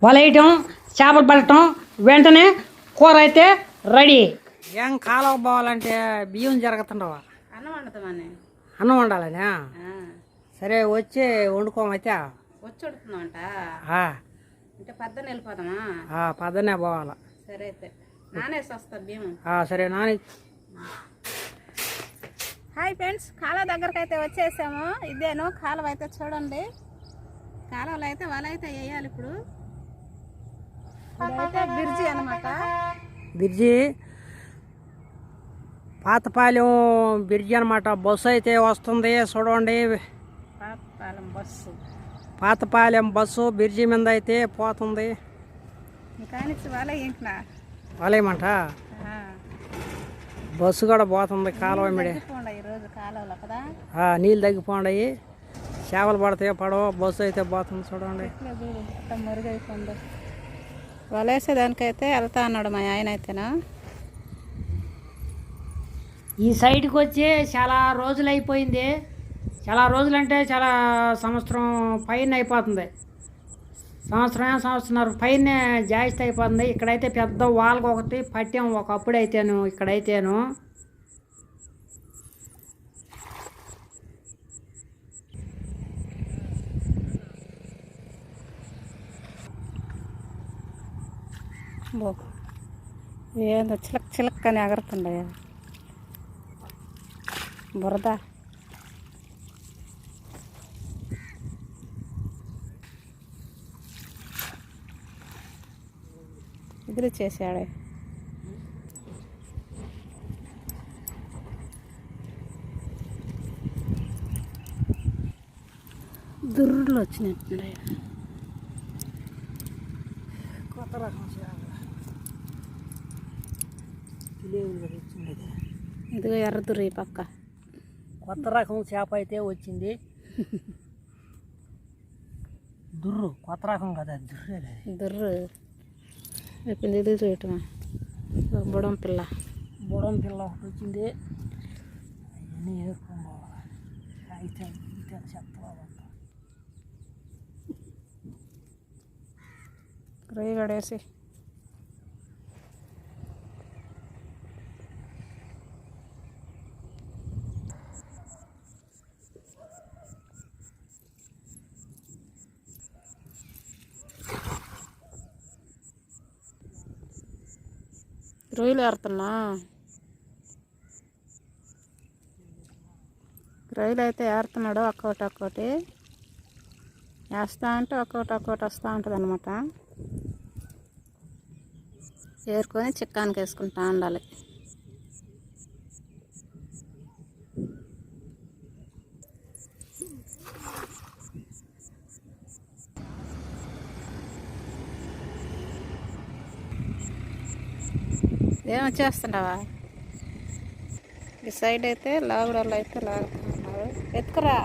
వలేయటం, చేపలు పడటం, వెంటనే కూర అయితే రెడీ. ఏం కాలువ పోవాలంటే బియ్యం జరుగుతుండవా? అన్నం వండుతామని. అన్నం వండాలనే? సరే వచ్చి వండుకోమైతే. వచ్చి వండుతున్నామంట అంటే పద్దనే వెళ్ళిపోదామా? పద్దనే పోవాలా. సరే అయితే నానేసి వస్తా బియ్యం. సరే నాని. హాయ్ ఫ్రెండ్స్, కాలువ దగ్గరకు అయితే వచ్చేసాము. ఇదేను కాలువ అయితే చూడండి. కాలువలో అయితే వల అయితే వేయాలి. ఇప్పుడు ఇదైతే బ్రిడ్జి అనమాట. బ్రిడ్జి, పాతపాలెం బ్రిడ్జి అనమాట. బస్సు అయితే వస్తుంది చూడండి. Pathapalem bus, Pathapalem bus bridge మీద అయితే పోతుంది. కానిచ్చి వలేయమంట. బస్సు కూడా పోతుంది కాలువ మీద. ఈరోజు కాలువలో కదా నీళ్ళు తగ్గిపోండాయి, చేపలు పడతాయి పడవ. బస్సు అయితే పోతుంది చూడండి. మురుగైపోయింది. వలేసేదానికైతే వెళ్తా అన్నాడు మా ఆయన అయితేనా. ఈ సైడ్కి వచ్చి చాలా రోజులు అయిపోయింది. చాలా రోజులు అంటే చాలా సంవత్సరం పైన అయిపోతుంది. సంవత్సరం పైన జాయిస్ట్ అయిపోతుంది. ఇక్కడైతే పెద్ద వాల్గా ఒకటి పట్టాం ఒకప్పుడు అయితేను. ఇక్కడైతేను ఏందో చిలక్ చిలక్ అని ఎగరుతుండే బురద. ఎదురు చేశాడే. దుర్రులు వచ్చినట్టుండే. కొత్త రకం ఇదిగో ఎర్ర దుర్రి పక్క కొత్త రకం చేప అయితే వచ్చింది. దుర్రు కొత్త రకం కదా, దుర్రు అయిపోయింది. ఇది చూడటం బుడం పిల్ల ఒకటి వచ్చింది. అవన్నీ వేసుకోవాలి. అయితే రొయ్య కడేసి రొయ్యలు ఏరుతున్నా. రొయ్యలు అయితే ఏరుతున్నాడు. ఒక్కొక్కటి వేస్తా అంటే ఒక్కొక్కటి వస్తూ ఉంటుంది అనమాట. ఏరుకొని చిక్కానికి వేసుకుంటా ఉండాలి. ఏమో చేస్తుండవా? ఈ సైడ్ అయితే లాగుడోళ్ళు అయితే లాగుతున్నారు. ఎత్తుకురా.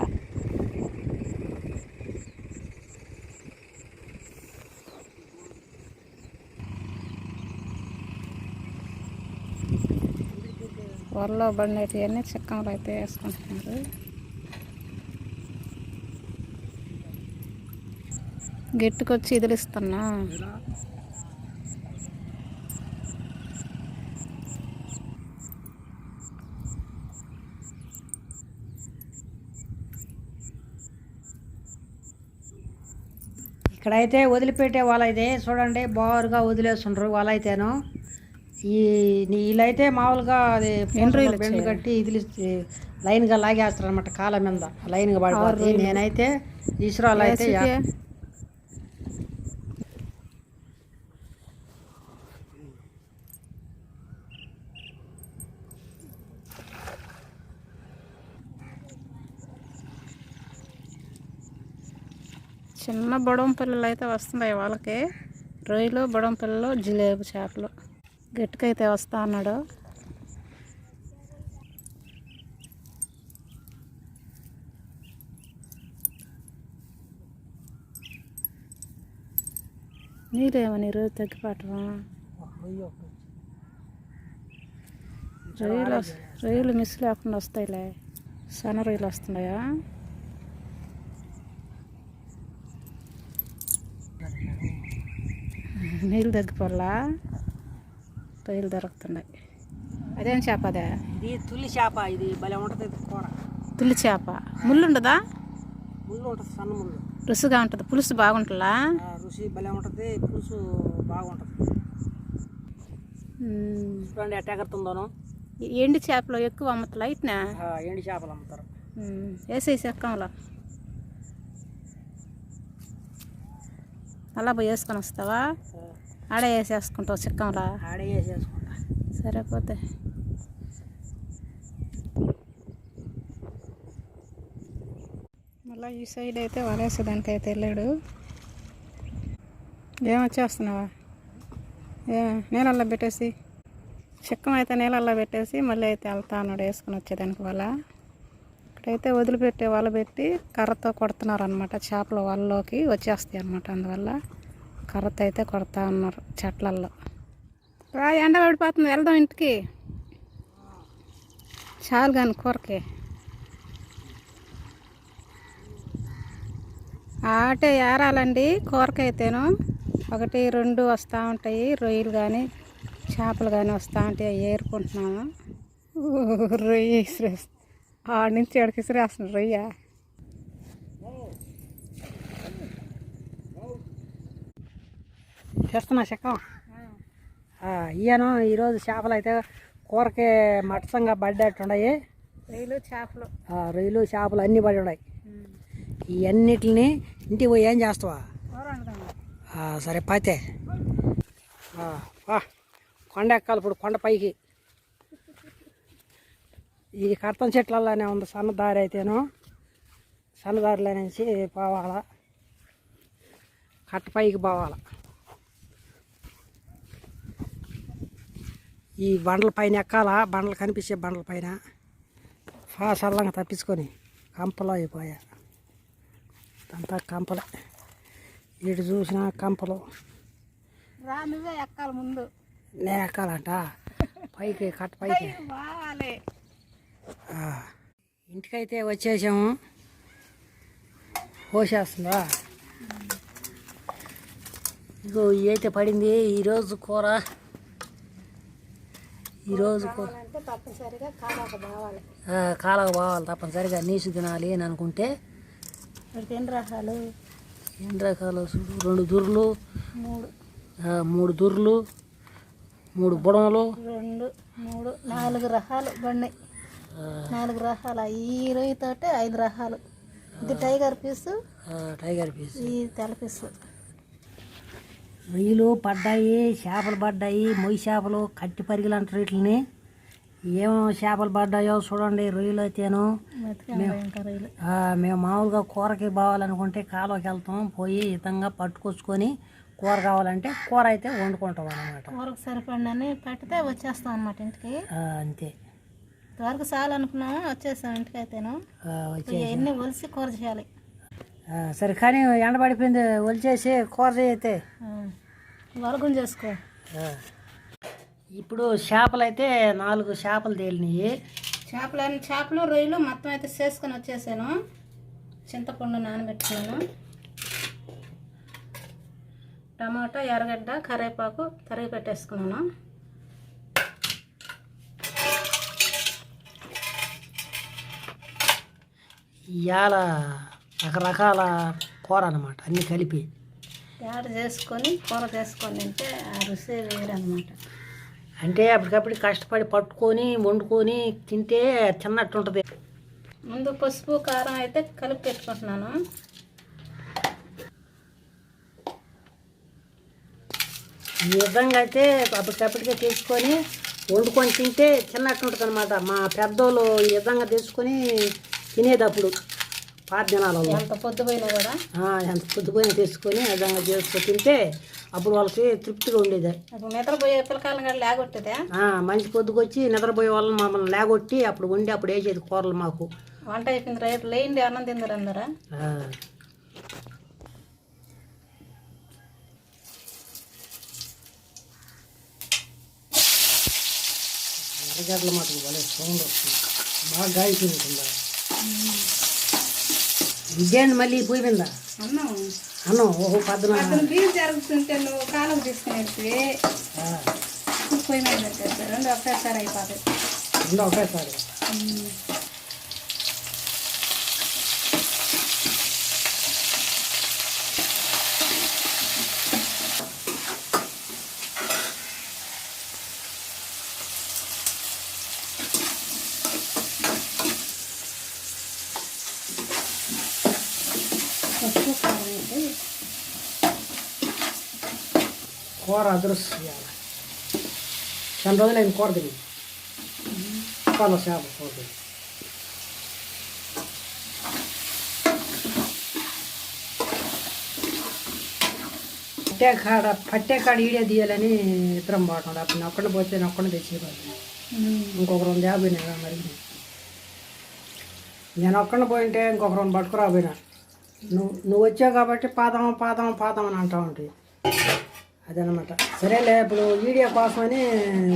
వరలో బండేటివన్నీ చిక్కంలో అయితే వేసుకుంటున్నారు. గట్టుకొచ్చి ఇదిలిస్తున్నా. ఇక్కడైతే వదిలిపెట్టే వాళ్ళ అయితే చూడండి, బారుగా వదిలేస్తుండ్రు వాళ్ళ అయితేను. వీళ్ళైతే మామూలుగా అది బెండ్లు కట్టి ఇది లైన్గా లాగేస్తారు అనమాట. కాళ్ళ మీద లైన్గా పడిపోతుంది. నేనైతే ఈశ్వరాలు అయితే చిన్న బొడం పిల్లలు అయితే వస్తున్నాయి వాళ్ళకి. రొయ్యలు, బొడం పిల్లలు, జిలేబు చేపలు. గట్టుకైతే వస్తా అన్నాడు. నీరేమని ఈరోజు తగ్గిపోవటమా? రొయ్యలు మిస్ లేకుండా వస్తాయిలే. సన్న రొయ్యలు వస్తున్నాయా? నీళ్ళు తగ్గిపోలా రొయ్యలు దొరుకుతున్నాయి. అదేం చేప అదే? ఇది తుల్లి చేప. ఇది భలే ఉంటుంది కూర. తుల్లి చేప ముళ్ళు ఉండదా? ముళ్ళు ఉంటుంది, సన్న ముళ్ళు. రుచిగా ఉంటుంది, పులుసు బాగుంటుందా? రుచి భలే ఉంటుంది, పులుసు బాగుంటుంది. చూడండి ఎట్ట ఎగురుతుందోను. ఎండి చేపలు ఎక్కువ అమ్ముతారు ఇట్నా? ఎండి చేపలు అమ్ముతారు. వేసే చెక్కంలో అలా పోయి వేసుకొని వస్తావా? ఆడే వేసేసుకుంటావు చెక్కంలా? ఆడే వేసేసుకుంటా. సరిపోతే మళ్ళీ ఈ సైడ్ అయితే వలేసేదానికి అయితే వెళ్ళాడు. ఏమొచ్చేస్తున్నావా? నీళ్ళల్లో పెట్టేసి చిక్కం అయితే నీళ్ళల్లో పెట్టేసి మళ్ళీ అయితే వెళ్తా అన్నాడు వేసుకొని వచ్చేదానికి. వల ఇక్కడైతే వదిలిపెట్టే వల పెట్టి కర్రతో కొడుతున్నారు అనమాట. చేపలు వలలోకి వచ్చేస్తాయి అనమాట. అందువల్ల కర్రతో అయితే కొడతా ఉన్నారు చెట్లల్లో. ఎండ పడిపోతుంది, వెళ్దాం ఇంటికి. చాలు కానీ కూరకి ఆటే ఏరాలండి. కూరకైతేను 1, 2 వస్తూ ఉంటాయి. రొయ్యలు కానీ చేపలు కానీ వస్తూ ఉంటాయి, ఏరుకుంటున్నాము. రొయ్య ఇసిరేస్తా ఆడి నుంచి ఎక్కడికి ఇసిరేస్తున్నాడు రొయ్య. చేస్తున్నా చెక్కం. ఇయ్యను ఈరోజు చేపలు అయితే కూరకి మట్టంగా పడ్డట్టున్నాయి. రొయ్యలు చేపలు అన్నీ పడి ఉన్నాయి. ఇవన్నిటిని ఇంటికి పోయి ఏం చేస్తావా? సరే పాతే కొండ ఎక్కాలి ఇప్పుడు, కొండ పైకి. ఇది కర్తం చెట్లలోనే ఉంది, సన్నదారి అయితేను. సన్నదారిలో నుంచి పోవాలా, కట్ట పైకి పోవాలా. ఈ బండల పైన ఎక్కాలా, బండలు కనిపించే బండల పైన సల్లంగా తప్పించుకొని కంపలో అయిపోయా. అంతా కంపలే, ఇటు చూసినా కంపలు. నువ్వే ఎక్కాలి ముందు. నేను ఎక్కాలంట పైకి, కట్ట పైకి. ఇంటికైతే వచ్చేసాము. పోసేస్తుందా? ఇగో ఇదైతే పడింది ఈరోజు కూర. ఈరోజు తప్పనిసరిగా కాలకు బావాలి, తప్పనిసరిగా నీసు తినాలి అని అనుకుంటే. ఎన్ని రకాలు? 2 దుర్లు, 3 దుర్లు, 3 బుడమలు, 2, 3, 4 రకాలు బండి. 4 రకాలు. ఈ రొయ్యతోటి 5 రకాలు. ఇది టైగర్ పీస్, ఈ తెల్ల పీస్. రొయ్యలు పడ్డాయి, చేపలు పడ్డాయి. మొయ్యి చేపలు, కట్టి పరిగెలు అంటారు వీటిని. ఏమో చేపలు పడ్డాయో చూడండి. రొయ్యలు అయితేను మేము మామూలుగా కూరకి పోవాలనుకుంటే కాలువకి వెళ్తాం, పోయి ఇతంగా పట్టుకొచ్చుకొని కూర కావాలంటే కూర అయితే వండుకుంటాం అన్నమాట. కూరకు సరిపడని పట్టితే వచ్చేస్తాం అన్నమాట ఇంటికి. అంతే. ఇంతవరకు చాలు అనుకున్నాము, వచ్చేస్తాం ఇంటికి అయితేను. ఎన్ని ఒలిసి కూర చేయాలి. సరే కానీ ఎండబడిపోయింది, ఒలిచేసి కూర అయితే వరగం చేసుకో. ఇప్పుడు చేపలు అయితే 4 చేపలు తేలినాయి. చేపలు రొయ్యలు మొత్తం అయితే చేసుకొని వచ్చేసాను. చింతపండు నానబెట్టుకున్నాను. టమాటా, ఎర్రగడ్డ, కరివేపాకు తరిగి పెట్టేసుకున్నాను. ఇవాళ రకరకాల కూర అన్నమాట, అన్నీ కలిపి యాడ్ చేసుకొని కూర చేసుకొని తింటే ఆ రుచి వేరన్నమాట. అంటే అప్పటికప్పుడు కష్టపడి పట్టుకొని వండుకొని తింటే తిన్నట్టు ఉంటుంది. ముందు పసుపు కారం అయితే కలిపి పెట్టుకుంటున్నాను. ఈ విధంగా అయితే అప్పటికప్పటికే తీసుకొని వండుకొని తింటే తిన్నట్టు ఉంటుంది అనమాట. మా పెద్దోళ్ళు ఈ విధంగా తీసుకొని తినేటప్పుడు పాత దినాలలో ఎంత పొద్దుపోయినా కూడా ఎంత పొద్దుపోయినా తీసుకొని ఆ విధంగా చేసుకొని తింటే అప్పుడు వాళ్ళకి తృప్తిగా ఉండేది. నిద్రపోయే పిల్లకాయలు కూడా లేగొట్టేదే. మంచి పొద్దుకొచ్చి నిద్రపోయే వాళ్ళని మమ్మల్ని లేగొట్టి అప్పుడు వండి అప్పుడు వేసేది కూరలు. మాకు వంట అయిపోయింది, రేపు లేండి అన్నం తిందరు అందరా. ఎర్రగడ్డల మాటలు భలే సౌండ్ వస్తుంది, బాగా గాయకుంటుందా. ఇదేంటి మళ్ళీ పోయిందా? అన్నం అన్నం ఓహో పద్దున అతను బియ్యం జరుగుతుంటే నువ్వు కాలం తీసుకునేసి పొయ్యి మీద పెట్టేసి రెండు ఒకేసారి అయిపోతాయి. రెండు ఒకేసారి. పసుపు కారం వేసి కూర అదృశ్యం చేయాలి. చాలా రోజులైన కూర తిని చాలా చేప కూర తిని. పట్టే కాడ ఈడే తీయాలని ఇద్దరం బాగుంటుంది. అప్పుడు నొక్కడిని పోతే నొక్కడిని తెచ్చేవాళ్ళు. ఇంకొక 250 నెల మరి నేను ఒక్కడిని పోయింటే ఇంకొక 2 పట్టుకురాపోయినా. నువ్వు వచ్చావు కాబట్టి పాదం పాదం పాదం అని అంటా ఉంటాయి. అదనమాట. సరేలే ఇప్పుడు వీడియో కోసమని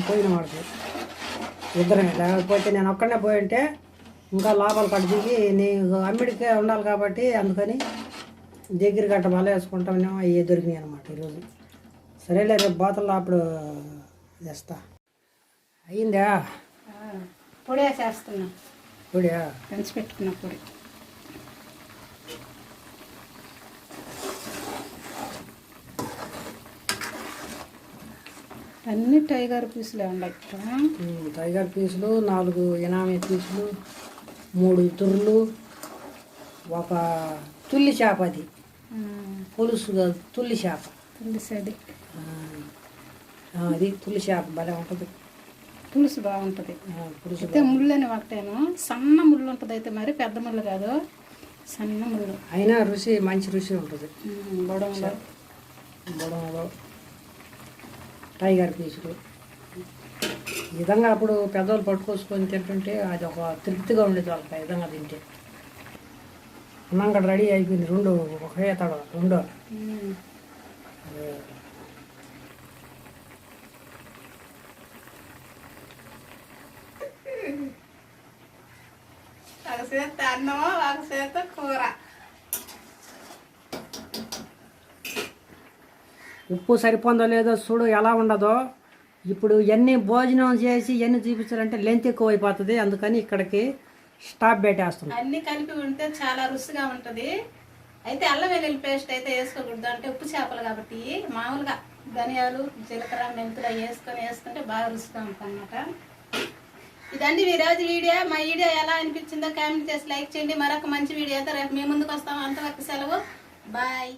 పోయిన వాడికి ఇద్దరమే. లేకపోతే నేను ఒక్కడనే పోయింటే ఇంకా లాభాలు కట్ట దిగి నీకు అమ్మిడికే ఉండాలి కాబట్టి అందుకని దగ్గర గట్ట బల వేసుకుంటామేమో అవి దొరికినాయి అనమాట ఈరోజు. సరేలే రేపు బోతల్లో అప్పుడు చేస్తా. అయ్యిందా? పొడి వేసేస్తున్నా. పొడియా? పెంచి పెట్టుకున్న పొడి. అన్ని టైగర్ పీసులే ఉన్నాయి. టైగర్ పీసులు 4 ఎనామీ పీసులు, 3 తుర్లు, ఒక తుల్లి చేప. అది పులుసు తుల్లి చేప. పులుసది అది తుల్లి చేప భలే ఉంటుంది. పులుసు బాగుంటుంది. పులుసు అయితే ముళ్ళని ఒకటేను సన్న ముళ్ళు ఉంటుంది. అయితే మరి పెద్ద ముళ్ళు కాదు, సన్న ముళ్ళు. అయినా రుచి మంచి రుచి ఉంటుంది. బొడంలో టైగర్ పీసులు ఈ విధంగా అప్పుడు పెద్దవాళ్ళు పట్టుకొసుకొని తింటుంటే అది ఒక తృప్తిగా ఉండేది వాళ్ళకి. ఆ విధంగా తింటే అన్నం కూడా రెడీ అయిపోయింది. రెండు ఒకే తడ రెండో. ఒకసేత అన్నము ఒకసేత కూర. ఉప్పు సరిపోందో లేదో చూడు ఎలా ఉండదో. ఇప్పుడు ఎన్ని భోజనం చేసి ఎన్ని చూపించాలంటే లెంత్ ఎక్కువ అయిపోతుంది. అందుకని ఇక్కడికి స్టాప్ పెట్టేస్తున్నాం. అన్నీ కలిపి ఉంటే చాలా రుచిగా ఉంటుంది. అయితే అల్లం వెల్లుల్లి పేస్ట్ అయితే వేసుకోకూడదు. అంటే ఉప్పు చేపలు కాబట్టి మామూలుగా ధనియాలు జీలకర్ర మెంతులు వేసుకుంటే బాగా రుచిగా ఉంటుంది అన్నమాట. ఇదండి ఈరోజు వీడియో. మా వీడియో ఎలా అనిపించిందో కామెంట్ చేసి లైక్ చేయండి. మరొక మంచి వీడియో అయితే రేపు మీ ముందుకు వస్తాము. అంతవరకు సెలవు. బాయ్.